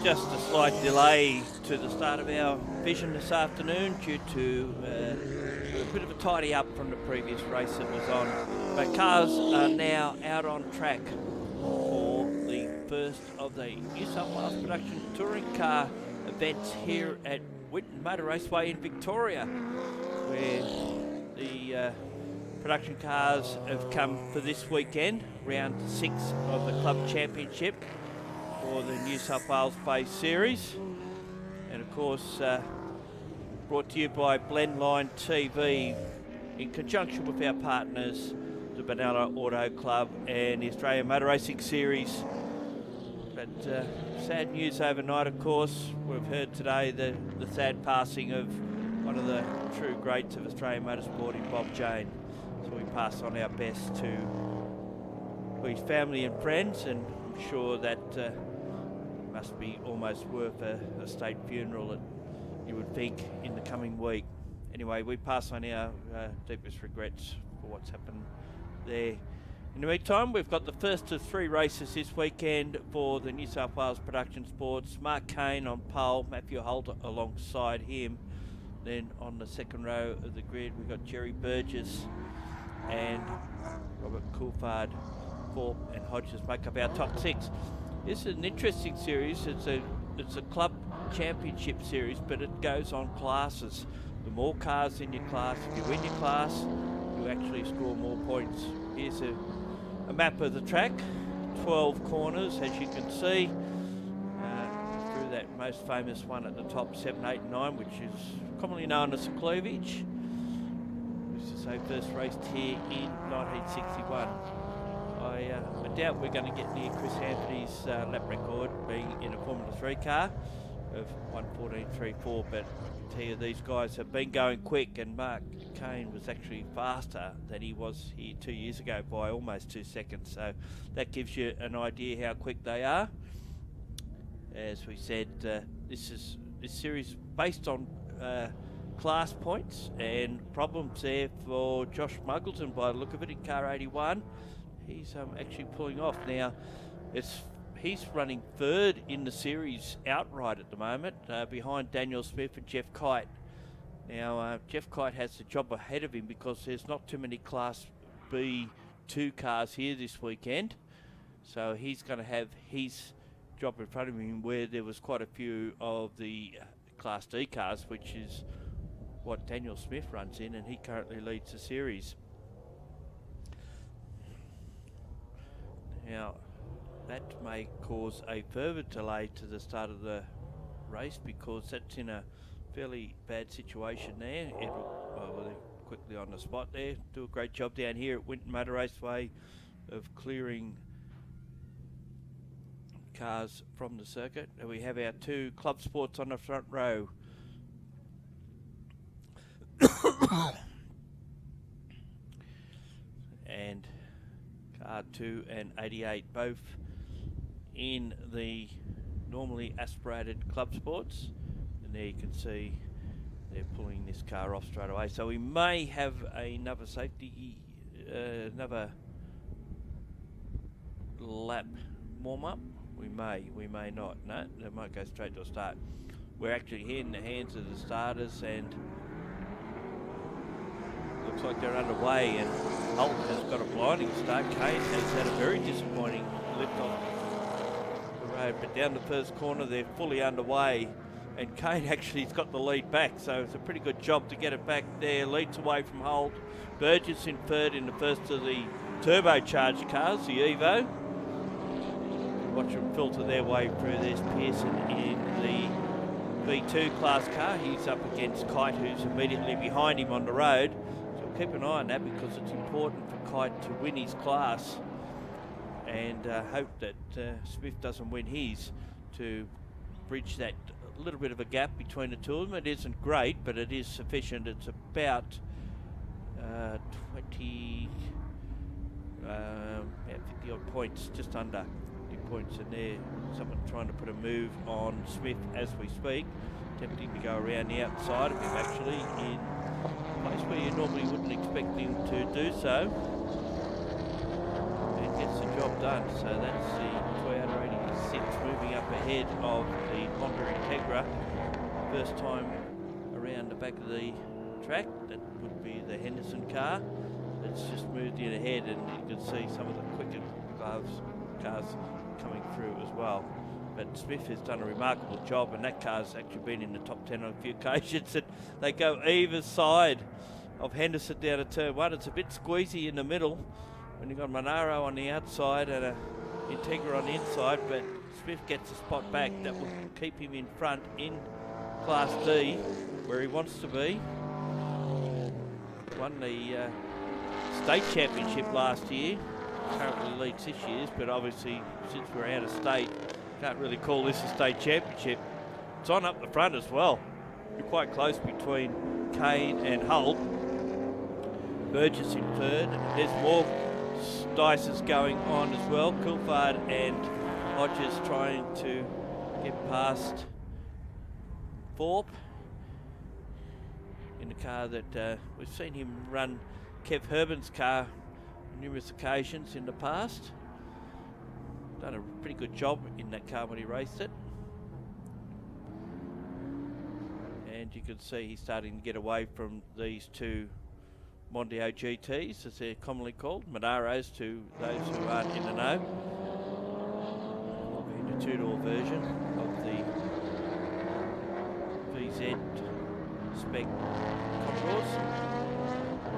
Just a slight delay to the start of our vision this afternoon due to a bit of a tidy up from the previous race that was on. But cars are now out on track for the first of the New South Wales production touring car events here at Winton Motor Raceway in Victoria, where the production cars have come for this weekend, round 6 of the Club Championship for the New South Wales based series, and of course brought to you by Blendline TV in conjunction with our partners, the Benalla Auto Club and the Australian Motor Racing Series. But sad news overnight, of course. We've heard today the sad passing of one of the true greats of Australian motorsport in Bob Jane. So we pass on our best to his family and friends, and I'm sure that must be almost worth a state funeral, that you would think, in the coming week. Anyway, we pass on our deepest regrets for what's happened there. In the meantime, we've got the first of 3 races this weekend for the New South Wales Production Sports. Mark Kane on pole, Matthew Holt alongside him. Then on the second row of the grid, we've got Jerry Burgess and Robert Coulthard. Thorpe and Hodges make up our top 6. This is an interesting series. It's a club championship series, but it goes on classes. The more cars in your class, if you win your class, you actually score more points. Here's a map of the track, 12 corners, as you can see, through that most famous one at the top, 7, 8 and 9, which is commonly known as the cleavage. This is our first raced here in 1961. I doubt we're going to get near Chris Anthony's lap record, being in a Formula 3 car of 1:14.34, but I can tell you these guys have been going quick, and Mark Kane was actually faster than he was here 2 years ago by almost 2 seconds, so that gives you an idea how quick they are. As we said, this series based on class points, and problems there for Josh Muggleton by the look of it in car 81. He's actually pulling off now. He's running 3rd in the series outright at the moment, behind Daniel Smith and Jeff Kite. Now, Jeff Kite has the job ahead of him because there's not too many Class B2 cars here this weekend. So he's going to have his job in front of him, where there was quite a few of the Class D cars, which is what Daniel Smith runs in, and he currently leads the series. Now, that may cause a further delay to the start of the race, because that's in a fairly bad situation there. Well, they're quickly on the spot there. Do a great job down here at Winton Motor Raceway of clearing cars from the circuit. And we have our 2 club sports on the front row. And car 2 and 88 both in the normally aspirated club sports, and there you can see they're pulling this car off straight away. So we may have another safety, another lap warm up. We may not. No, they might go straight to a start. We're actually here in the hands of the starters, and looks like they're underway, and Holt has got a blinding start. Kane has had a very disappointing lift off the road, but down the first corner they're fully underway, and Kane actually has got the lead back, so it's a pretty good job to get it back there. Leads away from Holt. Burgess in 3rd in the first of the turbocharged cars, the Evo. Watch them filter their way through. There's Pearson in the B2 class car. He's up against Kite, who's immediately behind him on the road. So keep an eye on that, because it's important for Kite to win his class. and hope that Smith doesn't win his to bridge that little bit of a gap between the two of them. It isn't great, but it is sufficient. It's about 50 odd points, just under 50 points in there. Someone trying to put a move on Smith as we speak, attempting to go around the outside of him, actually in a place where you normally wouldn't expect him to do so, and gets the job done. So that's the Toyota 86 moving up ahead of the Honda Integra. First time around the back of the track. That would be the Henderson car. It's just moved in ahead, and you can see some of the quicker cars coming through as well. But Smith has done a remarkable job, and that car's actually been in the top 10 on a few occasions. And they go either side of Henderson down to turn one. It's a bit squeezy in the middle when you've got Monaro on the outside and a Integra on the inside, but Smith gets a spot back that will keep him in front in Class D, where he wants to be. Won the state championship last year, currently leads this year's, but obviously since we're out of state, can't really call this a state championship. It's on up the front as well. You're quite close between Kane and Holt. Burgess in third. There's more dices going on as well. Coulthard and Hodges trying to get past Thorpe in the car that we've seen him run Kev Herben's car on numerous occasions in the past. Done a pretty good job in that car when he raced it. And you can see he's starting to get away from these two Mondial GTs, as they're commonly called, Monaros to those who aren't in the know. In a two-door version of the VZ spec Commodores.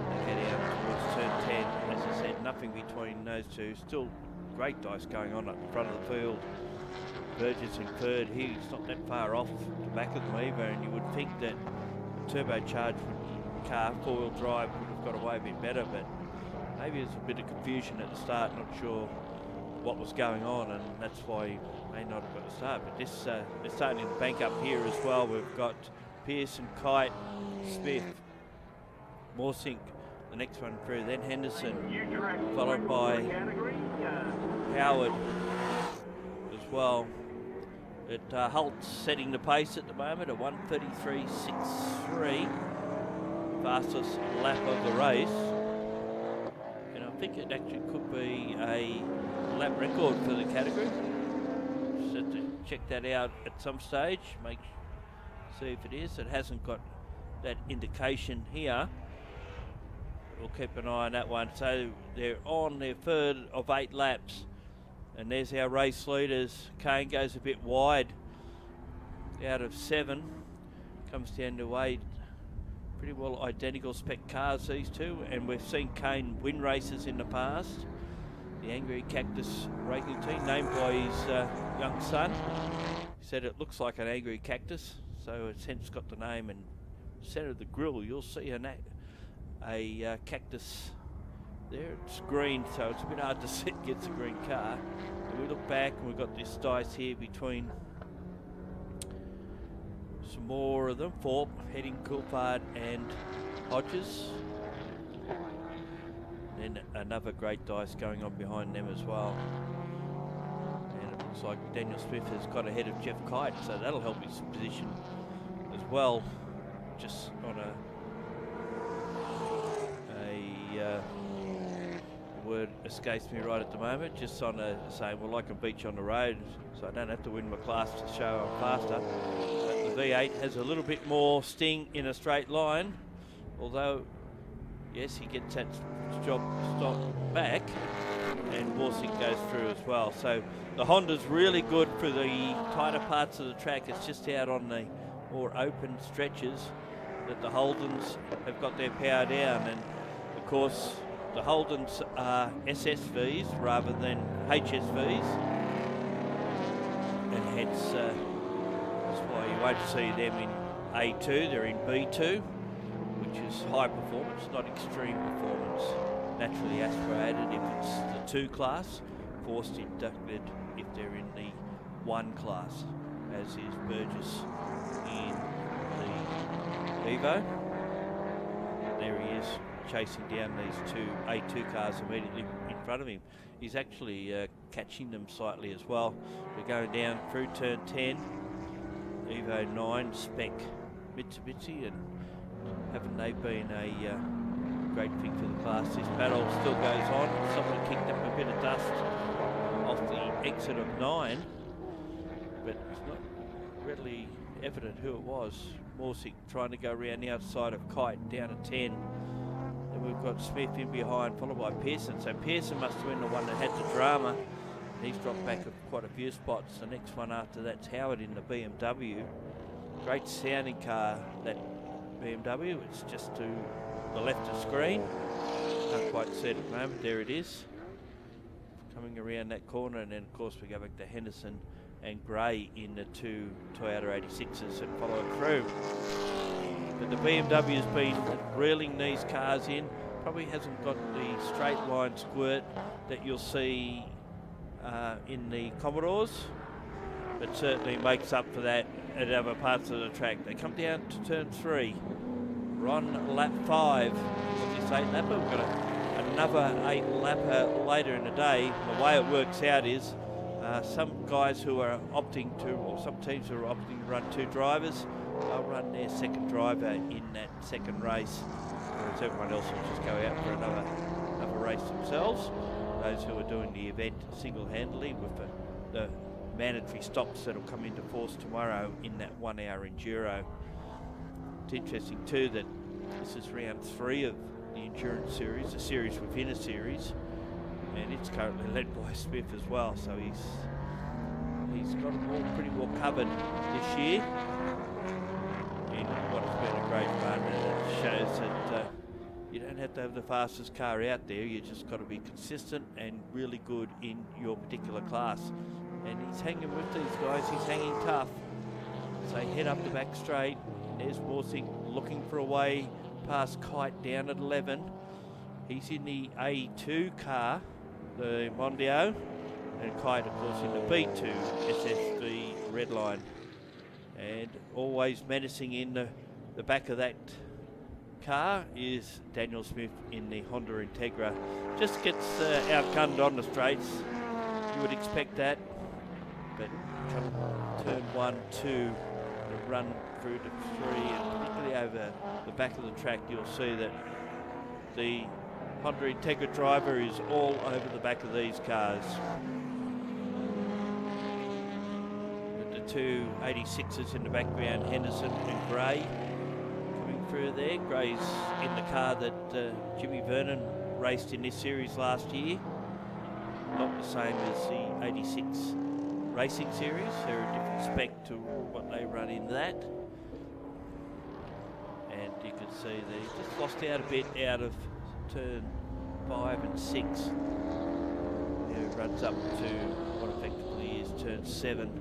They get out towards turn 10. As I said, nothing between those two. Still great dice going on at the front of the field. Burgess in third. He's not that far off the back of them either, and you would think that a turbocharged car, four-wheel drive, would have got away a bit better, but maybe there's a bit of confusion at the start, not sure what was going on, and that's why he may not have got a start. But this, they're starting to bank up here as well. We've got Pearson, Kite, Smith, Morsink, the next one through, then Henderson, followed by Howard as well. But Holt's setting the pace at the moment at 1:33.63, fastest lap of the race. And I think it actually could be a lap record for the category. Just have to check that out at some stage, see if it is. It hasn't got that indication here. We'll keep an eye on that one. So they're on their third of 8 laps. And there's our race leaders. Kane goes a bit wide out of 7. Comes down to 8. Pretty well identical spec cars, these two. And we've seen Kane win races in the past. The Angry Cactus racing team, named by his young son. He said it looks like an angry cactus, so it's hence got the name. And centre of the grille, you'll see a cactus there. It's green, so it's a bit hard to see against a green car. And we look back and we've got this dice here between some more of them. Thorpe heading Coulthard and Hodges. Then another great dice going on behind them as well. And it looks like Daniel Smith has got ahead of Jeff Kite, so that'll help his position as well. Just on a word escapes me right at the moment, just on saying, well, I can beat you on the road, so I don't have to win my class to show I'm faster. But the V8 has a little bit more sting in a straight line, although, yes, he gets that job stopped back, and Morsink goes through as well. So the Honda's really good for the tighter parts of the track. It's just out on the more open stretches that the Holdens have got their power down, and of course the Holdens are SSVs rather than HSVs, and hence that's why you won't see them in A2, they're in B2, which is high performance, not extreme performance, naturally aspirated if it's the 2 class, forced inducted if they're in the 1 class, as is Burgess in the Evo. There he is, chasing down these two A2 cars immediately in front of him. He's actually catching them slightly as well. We're going down through turn 10, Evo 9 spec Mitsubishi, and haven't they been a great thing for the class? This battle still goes on. Someone kicked up a bit of dust off the exit of 9, but it's not readily evident who it was. Morsick trying to go around the outside of Kite down to 10. And we've got Smith in behind, followed by Pearson. So Pearson must have been the one that had the drama. He's dropped back quite a few spots. The next one after that's Howard in the BMW. Great sounding car, that BMW. It's just to the left of screen. Can't quite see it at the moment. There it is. Coming around that corner, and then of course we go back to Henderson and Gray in the two Toyota 86s and follow it through. But the BMW has been reeling these cars in. Probably hasn't got the straight line squirt that you'll see in the Commodores, but certainly makes up for that at other parts of the track. They come down to turn 3. We're on lap 5 of this 8-lapper. We've got another 8-lapper later in the day. The way it works out is some guys who are opting to, or some teams who are opting to run 2 drivers, they'll run their second driver in that second race, whereas everyone else will just go out for another race themselves. Those who are doing the event single-handedly with the mandatory stops that'll come into force tomorrow in that 1 hour enduro. It's interesting too that this is round 3 of the endurance series, a series within a series, and it's currently led by Smith as well, so he's got them all pretty well covered this year in what has been a great run, and it shows that you don't have to have the fastest car out there. You just got to be consistent and really good in your particular class. And he's hanging with these guys. He's hanging tough. So head up the back straight. There's Morsick looking for a way past Kite down at 11. He's in the A2 car, the Mondio, and Kite, of course, in the B2 SSV red line. And always menacing in the back of that car is Daniel Smith in the Honda Integra. Just gets outgunned on the straights. You would expect that, but come turn 1, 2, the run through to 3, and particularly over the back of the track, you'll see that the Honda Integra driver is all over the back of these cars. With the two 86s in the background, Henderson and Gray through there. Gray's in the car that Jimmy Vernon raced in this series last year. Not the same as the 86 racing series. They're a different spec to what they run in that. And you can see they just lost out a bit out of turn 5 and 6. It runs up to what effectively is turn 7.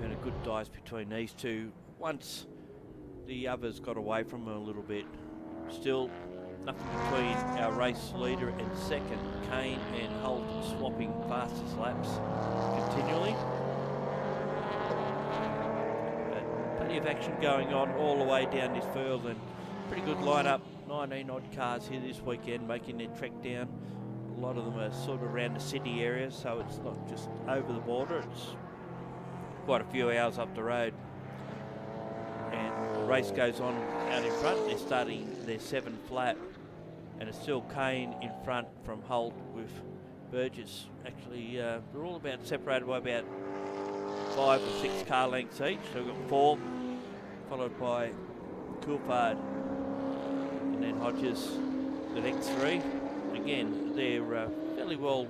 Been a good dice between these two. Once the others got away from them a little bit. Still nothing between our race leader and second. Kane and Holt swapping fastest laps continually. But plenty of action going on all the way down this field, and pretty good lineup. 19 odd cars here this weekend making their trek down. A lot of them are sort of around the city area, so it's not just over the border, it's quite a few hours up the road. And the race goes on out in front. They're starting their 7th lap, and it's still Kane in front from Holt with Burgess. Actually, we're all about separated by about 5 or 6 car lengths each. So we've got 4, followed by Coulthard, and then Hodges, the next 3. Again, they're fairly well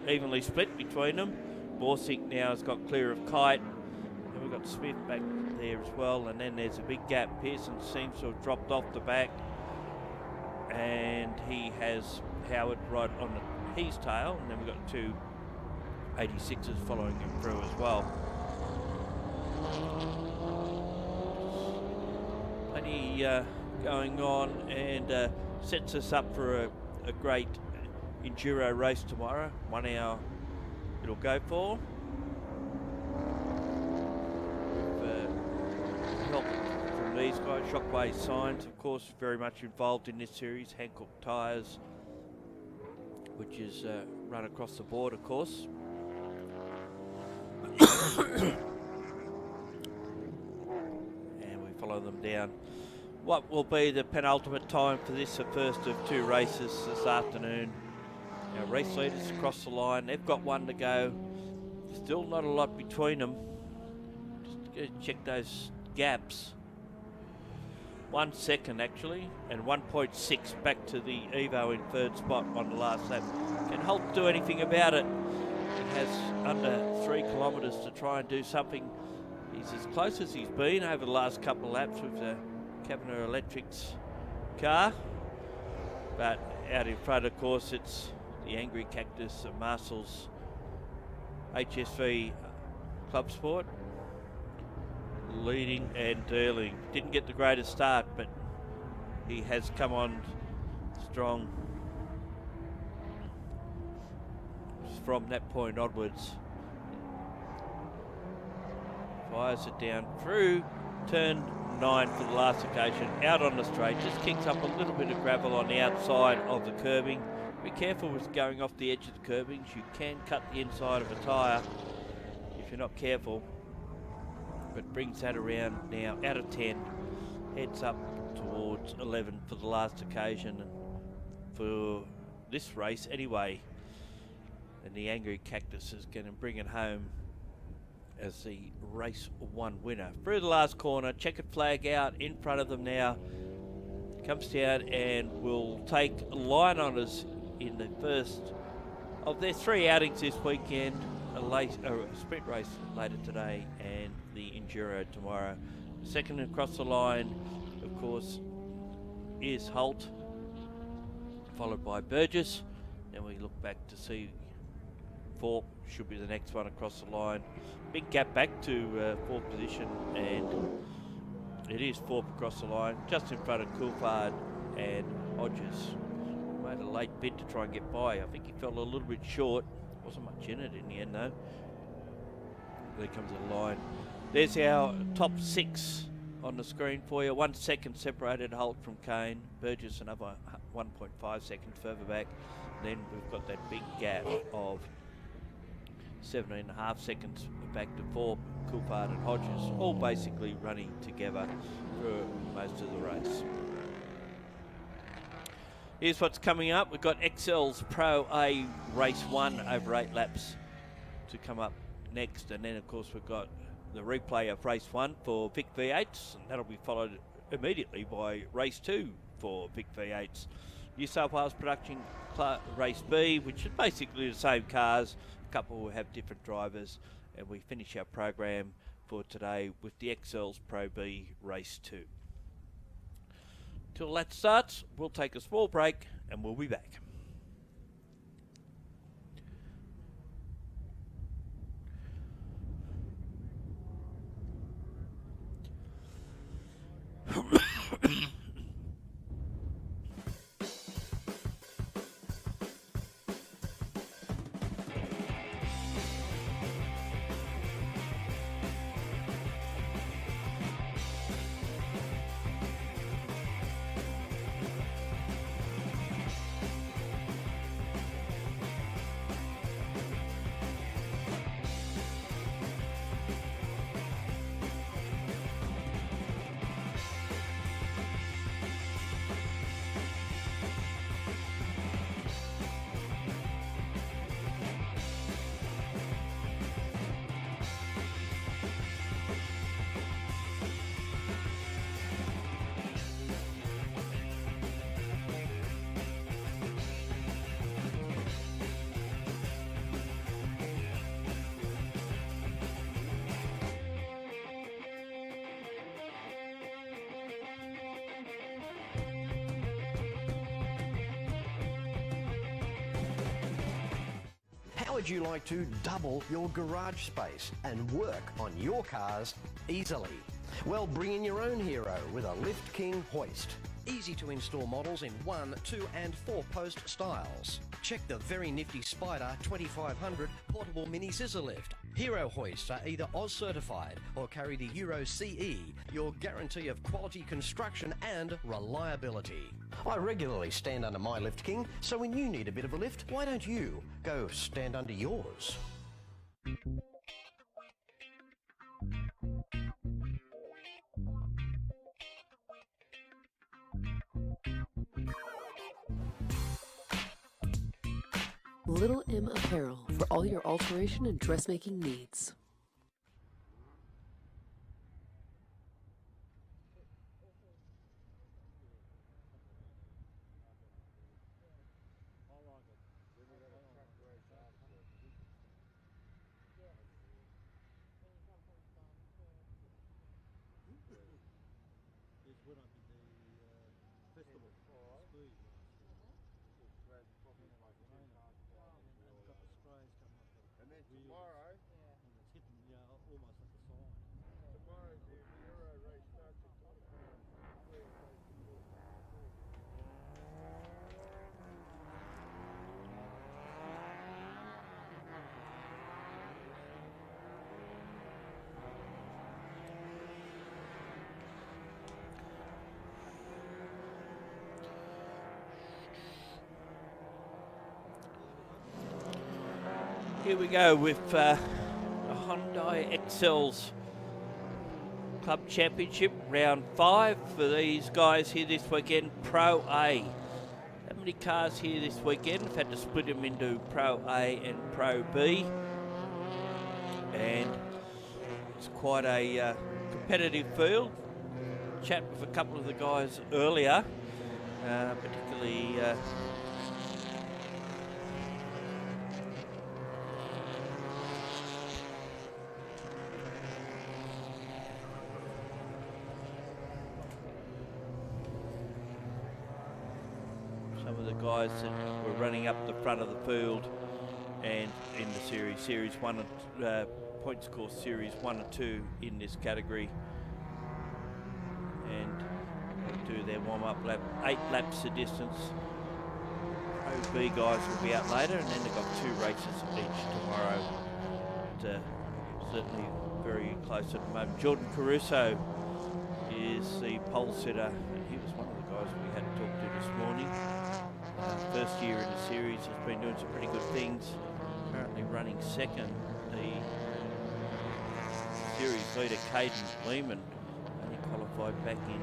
evenly split between them. Morsick now has got clear of Kite, and we've got Smith back there as well, and then there's a big gap. Pearson seems to have dropped off the back, and he has Howard right on his tail, and then we've got 2 86s following him through as well. Plenty going on, and sets us up for a great Enduro race tomorrow. 1 hour it'll go for. With help from these guys, Shockwave Signs, of course, very much involved in this series. Hancock Tyres, which is run across the board, of course. And we follow them down. What will be the penultimate time for this, the first of 2 races this afternoon. Our race leaders across the line, they've got 1 to go. Still not a lot between them. Just go check those gaps. 1 second actually, and 1.6 back to the Evo in 3rd spot on the last lap. Can Holt do anything about it? He has under 3 kilometres to try and do something. He's as close as he's been over the last couple of laps with the Cabernet Electric's car. But out in front, of course, it's the Angry Cactus and Marcel's HSV Club Sport. Leading and dealing. Didn't get the greatest start, but he has come on strong from that point onwards. Fires it down through turn 9 for the last occasion, out on the straight, just kicks up a little bit of gravel on the outside of the curbing. Be careful with going off the edge of the curbings. You can cut the inside of a tyre if you're not careful. But brings that around now, out of 10, heads up towards 11 for the last occasion and for this race anyway. And the Angry Cactus is going to bring it home as the race 1 winner. Through the last corner, checkered flag out in front of them now. Comes down and will take line honours in the first of their 3 outings this weekend. A sprint race later today and the Enduro tomorrow. Second across the line, of course, is Holt, followed by Burgess. Then we look back to see Thorpe should be the next one across the line. Big gap back to 4th position, and it is Thorpe across the line, just in front of Coulthard and Hodges. Made a late bid to try and get by. I think he fell a little bit short. Wasn't much in it in the end though. There comes the line. There's our top 6 on the screen for you. 1 second separated Holt from Kane. Burgess another 1.5 seconds further back. Then we've got that big gap of 17.5 seconds back to Thorpe, Coulthard and Hodges, all basically running together for most of the race. Here's what's coming up. We've got Excels Pro A Race 1 over 8 laps to come up next. And then, of course, we've got the replay of Race 1 for Vic V8s. And that'll be followed immediately by Race 2 for Vic V8s. New South Wales production Race B, which is basically the same cars. A couple will have different drivers. And we finish our program for today with the Excels Pro B Race 2. Till that starts, we'll take a small break and we'll be back. How would you like to double your garage space and work on your cars easily? Well, bring in your own hero with a Lift King hoist. easy to install models in 1, 2 and 4 post styles. Check the very nifty Spider 2500 portable mini scissor lift. Hero hoists are either Oz certified or carry the Euro CE, your guarantee of quality construction and reliability. I regularly stand under my Lift King, so when you need a bit of a lift, why don't you go stand under yours? Little M Apparel for all your alteration and dressmaking needs. And then tomorrow, and it's hitting, almost like a sign. Tomorrow the Euro race starts at 12. Here we go with a Hyundai Excels Club Championship, round 5 for these guys here this weekend, Pro A. How many cars here this weekend? I've had to split them into Pro A and Pro B. And it's quite a competitive field. Chat with a couple of the guys earlier, particularly some of the guys that were running up the front of the field and in the series 1 and points course series 1 and 2 in this category, and do their warm-up lap, 8 laps the distance. Pro B guys will be out later, and then they've got 2 races each tomorrow. But, certainly very close at the moment. Jordan Caruso is the pole sitter, and he was one of the guys we had to talk to this morning. First year in the series, has been doing some pretty good things. Currently running second. The series leader, Caden Lehman, only qualified back in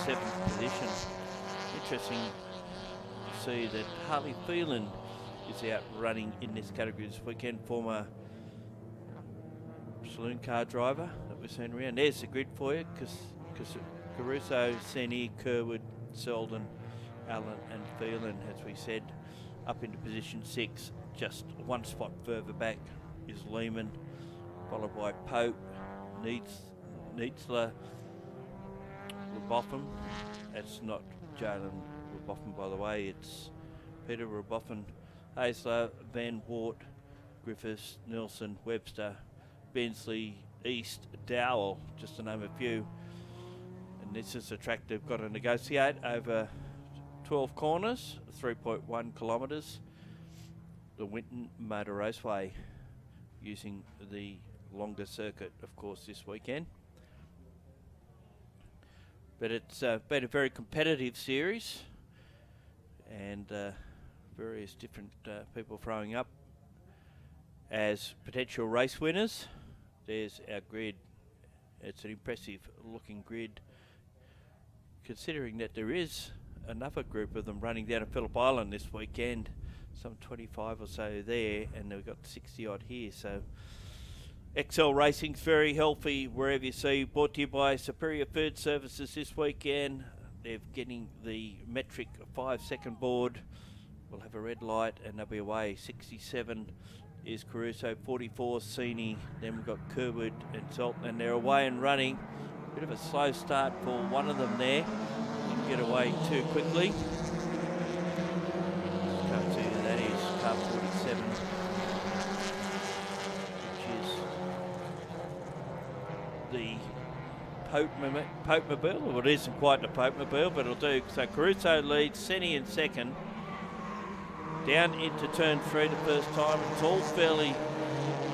7th position. Interesting to see that Harley Phelan is out running in this category this weekend. Former saloon car driver that we've seen around. There's the grid for you, because Caruso, Seni, Kerwood, Selden, Allen and Phelan, as we said, up into position 6. Just one spot further back is Lehman, followed by Pope, Nietzler, Rebotham. That's not Jalen Rebotham, by the way. It's Peter Rebotham, Hasler, Van Wart, Griffiths, Nelson, Webster, Bensley, East, Dowell, just to name a few. And this is a track they've got to negotiate over 12 corners, 3.1 kilometres. The Winton Motor Raceway, using the longer circuit, of course, this weekend. But it's been a very competitive series, and various different people throwing up as potential race winners. There's our grid. It's an impressive looking grid, considering that there is another group of them running down at Phillip Island this weekend, some 25 or so there, and they've got 60 odd here. So XL Racing's very healthy wherever you see. Brought to you by Superior Food Services this weekend. They're getting the metric 5-second board. We'll have a red light and they'll be away. 67 is Caruso, 44 Seni, then we've got Kerwood and Salton, and they're away and running. Bit of a slow start for one of them there. Didn't get away too quickly. Can't see who that is, car 47, which is the Pope-mobile. Well, it isn't quite the Pope-mobile, but it'll do. So Caruso leads, Senni in second. Down into turn 3 the first time. It's all fairly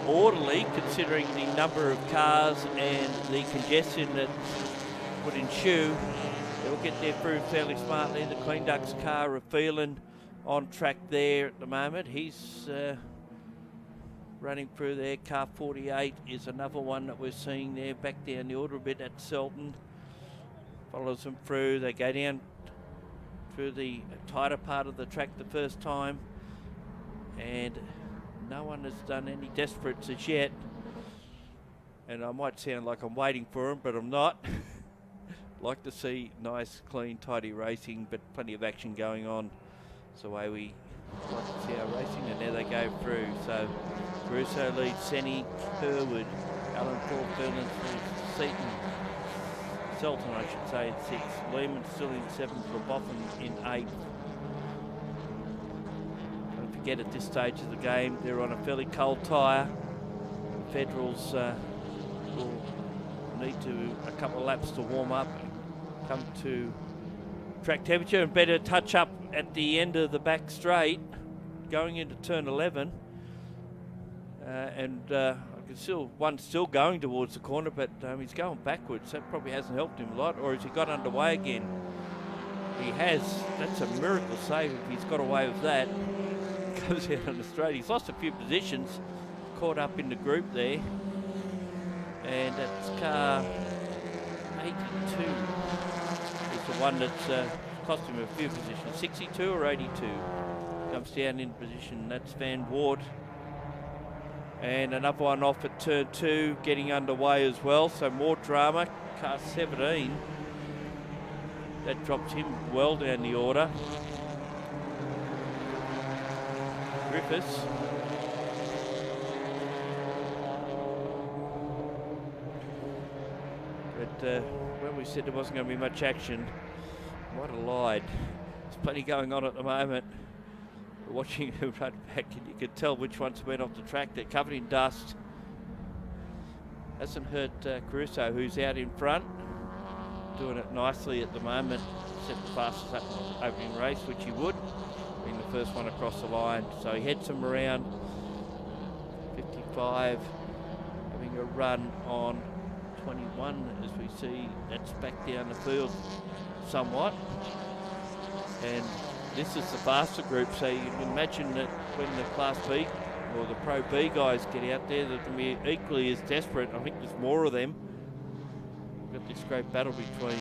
orderly considering the number of cars and the congestion that would ensue. They'll get there through fairly smartly. The Clean Ducks car of Phelan on track there at the moment. He's running through there. Car 48 is another one that we're seeing there. Back down the order a bit at Selton. Follows them through. They go down through the tighter part of the track the first time. And no one has done any desperates as yet. And I might sound like I'm waiting for them, but I'm not. Like to see nice, clean, tidy racing, but plenty of action going on. It's the way we like to see our racing, and there they go through. So Caruso leads Senni, Herwood, Alan Paul, Fernand, Seaton, Selton, I should say, in 6th. Lehman still in 7th, Boffin in 8th. Don't forget at this stage of the game, they're on a fairly cold tyre. Federals will need a couple of laps to warm up, come to track temperature, and better touch up at the end of the back straight going into turn 11. I can still, one's still going towards the corner, but he's going backwards. That probably hasn't helped him a lot. Or has he got underway again? He has. That's a miracle save if he's got away with that. Goes out on the straight. He's lost a few positions, caught up in the group there. And that's car 82 is the one that's cost him a few positions. 62 or 82 comes down in position. That's Van Ward. And another one off at turn 2, getting underway as well. So more drama. Car 17. That drops him well down the order. Griffiths. But when we said there wasn't going to be much action, might have lied. There's plenty going on at the moment. We're watching him run back, and you can tell which ones went off the track. They're covered in dust. Hasn't hurt Caruso, who's out in front, doing it nicely at the moment. Set the fastest up opening race, which he would, being the first one across the line. So he heads him around 55, having a run on 21 as we see. That's back down the field somewhat. And this is the faster group, so you can imagine that when the Class B or the Pro B guys get out there, they're going to be equally as desperate. I think there's more of them. We've got this great battle between